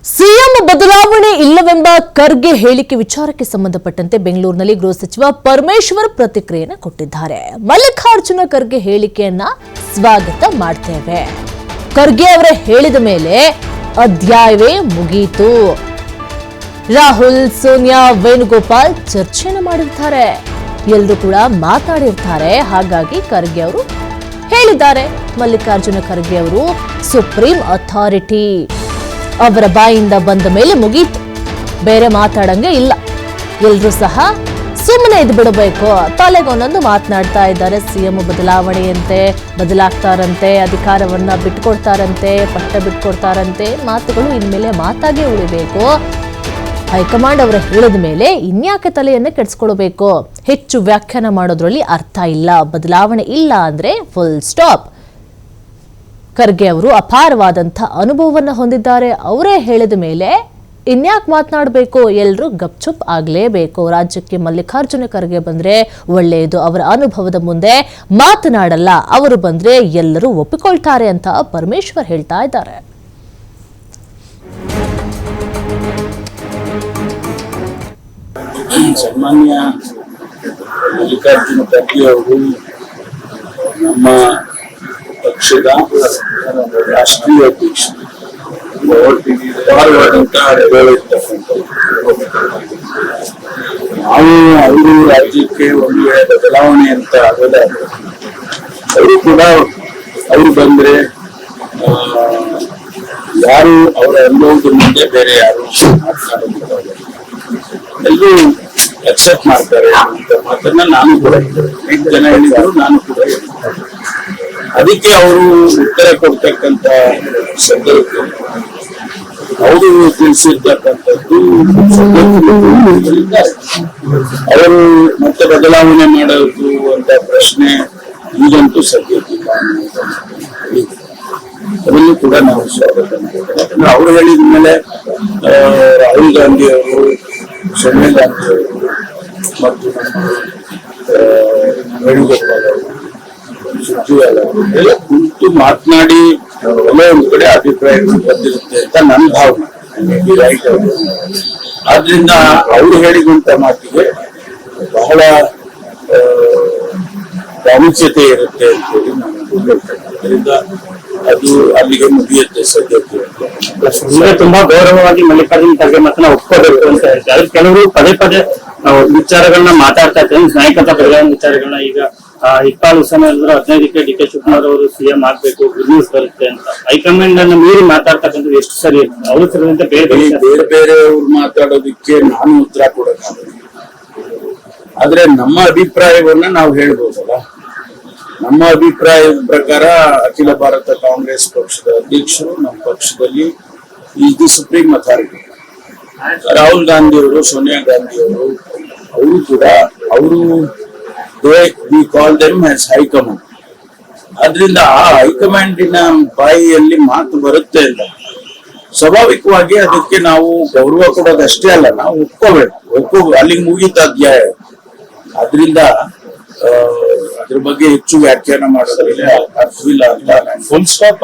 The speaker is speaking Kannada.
ಸಿಎಂ ಬದಲಾವಣೆ ಇಲ್ಲವೆಂಬ ಖರ್ಗೆ ಹೇಳಿಕೆ ವಿಚಾರಕ್ಕೆ ಸಂಬಂಧಪಟ್ಟಂತೆ ಬೆಂಗಳೂರಿನಲ್ಲಿ ಗೃಹ ಸಚಿವ ಪರಮೇಶ್ವರ್ ಪ್ರತಿಕ್ರಿಯೆಯನ್ನು ಕೊಟ್ಟಿದ್ದಾರೆ. ಮಲ್ಲಿಕಾರ್ಜುನ ಖರ್ಗೆ ಹೇಳಿಕೆಯನ್ನ ಸ್ವಾಗತ ಮಾಡ್ತೇವೆ. ಖರ್ಗೆ ಅವರೇ ಹೇಳಿದ ಮೇಲೆ ಅಧ್ಯಾಯವೇ ಮುಗಿಯಿತು. ರಾಹುಲ್, ಸೋನಿಯಾ, ವೇಣುಗೋಪಾಲ್ ಚರ್ಚೆಯನ್ನು ಮಾಡಿರ್ತಾರೆ, ಎಲ್ಲರೂ ಕೂಡ ಮಾತಾಡಿರ್ತಾರೆ. ಹಾಗಾಗಿ ಖರ್ಗೆ ಅವರು ಹೇಳಿದ್ದಾರೆ. ಮಲ್ಲಿಕಾರ್ಜುನ ಖರ್ಗೆ ಅವರು ಸುಪ್ರೀಂ ಅಥಾರಿಟಿ, ಅವರ ಬಾಯಿಂದ ಬಂದ ಮೇಲೆ ಮುಗೀತು, ಬೇರೆ ಮಾತಾಡಂಗೆ ಇಲ್ಲ. ಎಲ್ರೂ ಸಹ ಸುಮ್ಮನೆ ಇದ್ ಬಿಡಬೇಕು. ತಲೆಗೊಂದೊಂದು ಮಾತನಾಡ್ತಾ ಇದ್ದಾರೆ. ಸಿಎಂ ಬದಲಾವಣೆಯಂತೆ, ಬದಲಾಗ್ತಾರಂತೆ, ಅಧಿಕಾರವನ್ನ ಬಿಟ್ಕೊಡ್ತಾರಂತೆ, ಪಟ್ಟ ಬಿಟ್ಕೊಡ್ತಾರಂತೆ, ಮಾತುಗಳು ಇನ್ಮೇಲೆ ಮಾತಾಗೆ ಉಳಿಬೇಕು. ಹೈಕಮಾಂಡ್ ಅವರು ಹೇಳಿದ ಮೇಲೆ ಇನ್ಯಾಕೆ ತಲೆಯನ್ನ ಕೆಡಿಸ್ಕೊಳ್ಬೇಕು? ಹೆಚ್ಚು ವ್ಯಾಖ್ಯಾನ ಮಾಡೋದ್ರಲ್ಲಿ ಅರ್ಥ ಇಲ್ಲ. ಬದಲಾವಣೆ ಇಲ್ಲ ಅಂದ್ರೆ ಫುಲ್ ಸ್ಟಾಪ್. ಖರ್ಗೆ ಅವರು ಅಪಾರವಾದಂಥ ಅನುಭವವನ್ನು ಹೊಂದಿದ್ದಾರೆ. ಅವರೇ ಹೇಳಿದ ಮೇಲೆ ಇನ್ಯಾಕೆ ಮಾತನಾಡಬೇಕು? ಎಲ್ಲರೂ ಗಪ್ಚುಪ್ ಆಗಲೇಬೇಕು. ರಾಜ್ಯಕ್ಕೆ ಮಲ್ಲಿಕಾರ್ಜುನ ಖರ್ಗೆ ಬಂದ್ರೆ ಒಳ್ಳೆಯದು. ಅವರ ಅನುಭವದ ಮುಂದೆ ಮಾತನಾಡಲ್ಲ. ಅವರು ಬಂದ್ರೆ ಎಲ್ಲರೂ ಒಪ್ಪಿಕೊಳ್ತಾರೆ ಅಂತ ಪರಮೇಶ್ವರ್ ಹೇಳ್ತಾ ಇದ್ದಾರೆ. ಸನ್ಮಾನ್ಯ ಮಲ್ಲಿಕಾರ್ಜುನ ಖರ್ಗೆ ಅವರು ನಮ್ಮ ಪಕ್ಷದ ರಾಷ್ಟ್ರೀಯ ಅಧ್ಯಕ್ಷ, ನಾವು ಅವರು ರಾಜ್ಯಕ್ಕೆ ಒಂದು ವೇಳೆ ಬದಲಾವಣೆ ಅಂತ ಆಗೋದಾದ್ರೆ ಅವರು ಕೂಡ ಅವರು ಬಂದ್ರೆ ಯಾರು ಅವರ ಅನುಭವದ ಮುಂದೆ ಬೇರೆ ಯಾರು ಮಾತನಾಡೋದಿಲ್ಲ, ಎಲ್ಲರೂ ಅಕ್ಸೆಪ್ಟ್ ಮಾಡ್ತಾರೆ ಅಂತ ಮಾತನ್ನ ನಾನು ಕೂಡ ಹೇಳಿದ್ದೆ. ಜನ ಹೇಳಿದ್ರು, ನಾನು ಕೂಡ ಹೇಳಿದ್ದೆ. ಅದಕ್ಕೆ ಅವರು ಉತ್ತರ ಕೊಡ್ತಕ್ಕಂತ ಸಂದರ್ಭದಲ್ಲಿ ಅವರು ತಿಳಿಸಿರ್ತಕ್ಕಂಥದ್ದು ಅವರು ಮತ್ತೆ ಬದಲಾವಣೆ ಮಾಡೋದು ಅಂತ ಪ್ರಶ್ನೆ ಈಗಂತೂ ಸದ್ಯಕ್ಕಿಲ್ಲ. ಅದನ್ನು ಕೂಡ ನಾವು ಸ್ವಾಗತ ಮಾಡ್ತೇವೆ. ಯಾಕಂದ್ರೆ ಅವರು ಹೇಳಿದ ಮೇಲೆ ರಾಹುಲ್ ಗಾಂಧಿ ಅವರು, ಸೋನಿಯಾ ಗಾಂಧಿ ಅವರು ಮತ್ತು ವೇಣುಗೋಪಾಲ್ ಅವರು, ಸುರ್ಜೇವಾಲ ಅವರು ಎಲ್ಲ ಕುರಿತು ಮಾತನಾಡಿ ಎಲ್ಲೋ ಒಂದು ಕಡೆ ಅಭಿಪ್ರಾಯ ಬಂದಿರುತ್ತೆ ಅಂತ ನನ್ನ ಭಾವನೆ. ರೈಟ್ ಅವರು ಆದ್ರಿಂದ ಅವರು ಹೇಳಿದಂತ ಮಾತಿಗೆ ಬಹಳ ಪ್ರಾಮುಖ್ಯತೆ ಇರುತ್ತೆ ಅಂತೇಳಿ ನಾನು ಹೇಳ್ತೇನೆ. ಅದರಿಂದ ಅದು ಅಲ್ಲಿಗೆ ಮುಗಿಯುತ್ತೆ ಸದ್ಯಕ್ಕೆ. ತುಂಬಾ ಗೌರವವಾಗಿ ಮಲ್ಲಿಕಾರ್ಜುನ ಖರ್ಗೆ ಮಾತನ್ನ ಒಪ್ಕೋಬೇಕು ಅಂತ ಹೇಳ್ತಾರೆ. ಕೆಲವರು ಪದೇ ಪದೇ ವಿಚಾರಗಳನ್ನ ಮಾತಾಡ್ತಾ ಇರ್ತಾರೆ, ನಾಯಕತ್ವ ಬದಲಾವಣೆ ವಿಚಾರಗಳನ್ನ. ಈಗ ಇಕ್ಬಾಲ್ ಹುಸೇನ್ ಹೇಳಿದ್ರು 15ಕ್ಕೆ ಡಿ ಕೆ ಶಿವಕುಮಾರ್ ಅವರು ಸಿಎಂ ಆಗ್ಬೇಕು, ಗುಡ್ ನ್ಯೂಸ್ ಬರುತ್ತೆ ಅಂತ. ಹೈಕಮಾಂಡ್ ಅನ್ನ ಮೀರಿ ಮಾತಾಡ್ತಕ್ಕಂಥದ್ದು ಎಷ್ಟು ಸರಿ ಇರುತ್ತೆ? ಅವ್ರ ಸರಿದಂತೆ ಬೇರೆ ಬೇರೆಯವ್ರು ಮಾತಾಡೋದಿಕ್ಕೆ ನಾನು ಉತ್ತರ ಕೊಡೋಕ್ಕಾಗಲ್ಲ. ಆದ್ರೆ ನಮ್ಮ ಅಭಿಪ್ರಾಯವನ್ನ ನಾವು ಹೇಳ್ಬೋದಲ್ಲ. ನಮ್ಮ ಅಭಿಪ್ರಾಯದ ಪ್ರಕಾರ ಅಖಿಲ ಭಾರತ ಕಾಂಗ್ರೆಸ್ ಪಕ್ಷದ ಅಧ್ಯಕ್ಷರು ನಮ್ಮ ಪಕ್ಷದಲ್ಲಿ is the supreme authority. Rahul Gandhi ಅವರು, ಸೋನಿಯಾ ಗಾಂಧಿ ಅವರು, ಅವರು ಕೂಡ ಅವರು we call them as high command. ಆದ್ರಿಂದ ಆ ಹೈಕಮಾಂಡಿನ ಬಾಯಿಯಲ್ಲಿ ಮಾತು ಬರುತ್ತೆ ಅಂತ ಸ್ವಾಭಾವಿಕವಾಗಿ ಅದಕ್ಕೆ ನಾವು ಗೌರವ ಕೊಡೋದಷ್ಟೇ ಅಲ್ಲ, ನಾವು ಒಪ್ಕೋಬೇಕು. ಅಲ್ಲಿಗೆ ಮುಗಿತ ಅಧ್ಯಾಯ. ಆದ್ರಿಂದ ಅದ್ರ ಬಗ್ಗೆ ಹೆಚ್ಚು ವ್ಯಾಖ್ಯಾನ ಮಾಡೋದ್ರಲ್ಲಿ ಅರ್ಥವಿಲ್ಲ ಅಂತ ಫುಲ್ ಸ್ಟಾಪ್